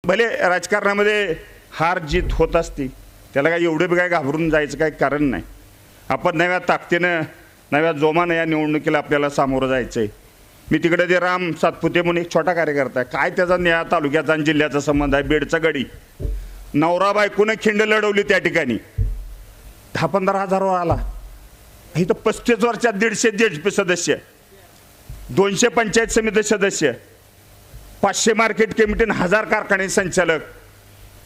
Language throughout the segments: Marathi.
भले राजकारणामध्ये हार जीत होत असते, त्याला काय एवढे काय घाबरून जायचं काही कारण नाही. आपण नव्या ताकदीनं नव्या जोमानं या निवडणुकीला आपल्याला सामोरं जायचं आहे. मी तिकडे ते राम सातपुते म्हणून एक छोटा कार्यकर्ता आहे, काय त्याचा न्याय तालुक्याचा आणि जिल्ह्याचा संबंध आहे. बेडचा गडी नवरा बायकोनं खिंड लढवली त्या ठिकाणी 10-15 हजारावर आला. इथं 35 वर्षात 150 जेडपी सदस्य, 200 पंचायत समिती सदस्य, 500 मार्केट कमिटी, 1000 कारखाने संचालक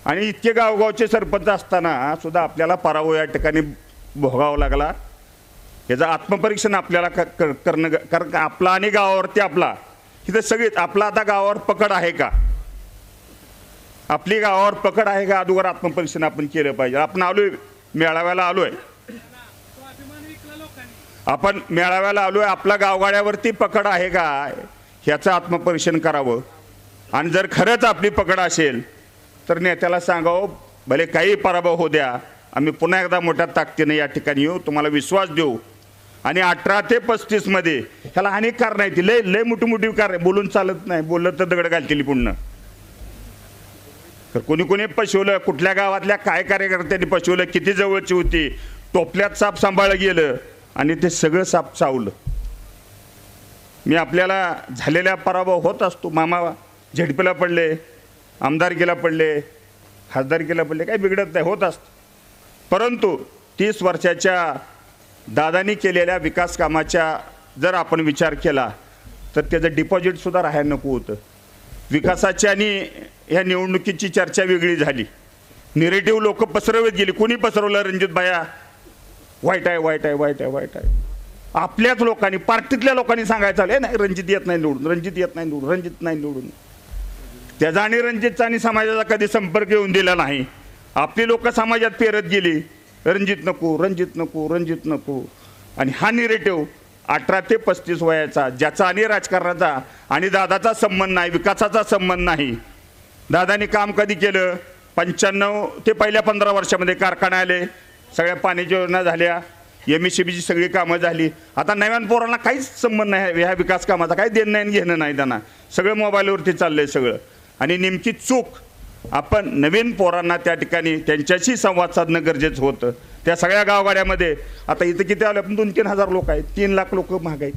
आणि इतके गावगावचे सरपंच असताना सुद्धा आपल्याला पराभव या ठिकाणी भोगावा लागला. याचं आत्मपरीक्षण आपल्याला करणं, कारण आपला आणि गावावरती आपला इथं सगळीच आपला आता गावावर पकड आहे का, आपली गावावर पकड आहे का, अगोदर आत्मपरीक्षण आपण केलं पाहिजे. आपण आलोय मेळाव्याला, आलोय आपण मेळाव्याला आलोय, आपला गावगाड्यावरती पकड आहे का ह्याचं आत्मपरीक्षण करावं. आणि जर खरंच आपली पकड असेल तर नेत्याला सांगावं, भले काही पराभव होऊ द्या, आम्ही पुन्हा एकदा मोठ्या ताकदीने या ठिकाणी येऊ, तुम्हाला विश्वास देऊ. आणि 18 ते 35 मध्ये ह्याला अनेक कारणं आहेत, लय लय मोठी मोठी कारण, बोलून चालत नाही, बोललं तर दगड घालतील पुन्हा. तर कोणी कोणी पशवलं, कुठल्या गावातल्या काय कार्यकर्त्यांनी पशवलं, किती जवळची होती, टोपल्यात साप सांभाळलं गेलं आणि ते सगळं साप चावलं. मी आपल्याला झालेल्या पराभव होत असतो, मामा झेडपीला पडले, आमदारकीला पडले, खासदारकीला पडले, काही बिघडत नाही, होत असतं. परंतु 30 वर्षाच्या दादानी केलेल्या विकास कामाच्या जर आपण विचार केला तर त्याचं डिपॉझिटसुद्धा राहायला नको होतं. विकासाची आणि ह्या निवडणुकीची चर्चा वेगळी झाली, निगेटिव्ह लोक पसरवत गेली. कोणी पसरवलं, रणजित भाया वाईट आहे, वाईट आहे, वाईट आहे, वाईट आहे. आपल्याच लोकांनी, पार्टीतल्या लोकांनी सांगायचं आलं नाही, रणजित येत नाही निवडून, रणजित येत नाही निवडून, रणजित नाही निवडून. त्याचा आणि रणजितचा आणि समाजाचा कधी संपर्क येऊन दिला नाही. आपली लोक समाजात पेरत गेली, रणजित नको, रणजित नको, रणजित नको. आणि हा निगेटिव्ह 18 ते 35 वयाचा, ज्याचा आणि राजकारणाचा आणि दादाचा संबंध नाही, विकासाचा संबंध नाही. दादानी काम कधी केलं? 95 ते पहिल्या 15 वर्षामध्ये कारखाने आले, सगळ्या पाण्याच्या योजना झाल्या, MSCBची सगळी कामं झाली. आता नव्यान पोरांना काहीच संबंध नाही ह्या विकास कामाचा, काही देणं नाही घेणं नाही त्यांना, सगळं मोबाईलवरती चाललंय सगळं. आणि नेमकी चूक आपण नवीन पोरांना त्या ठिकाणी त्यांच्याशी संवाद साधणं गरजेचं होतं. त्या सगळ्या गावगाड्यामध्ये आता इथं किती आलं, 2-3 हजार लोक आहेत, 3 लाख लोक महाग आहेत.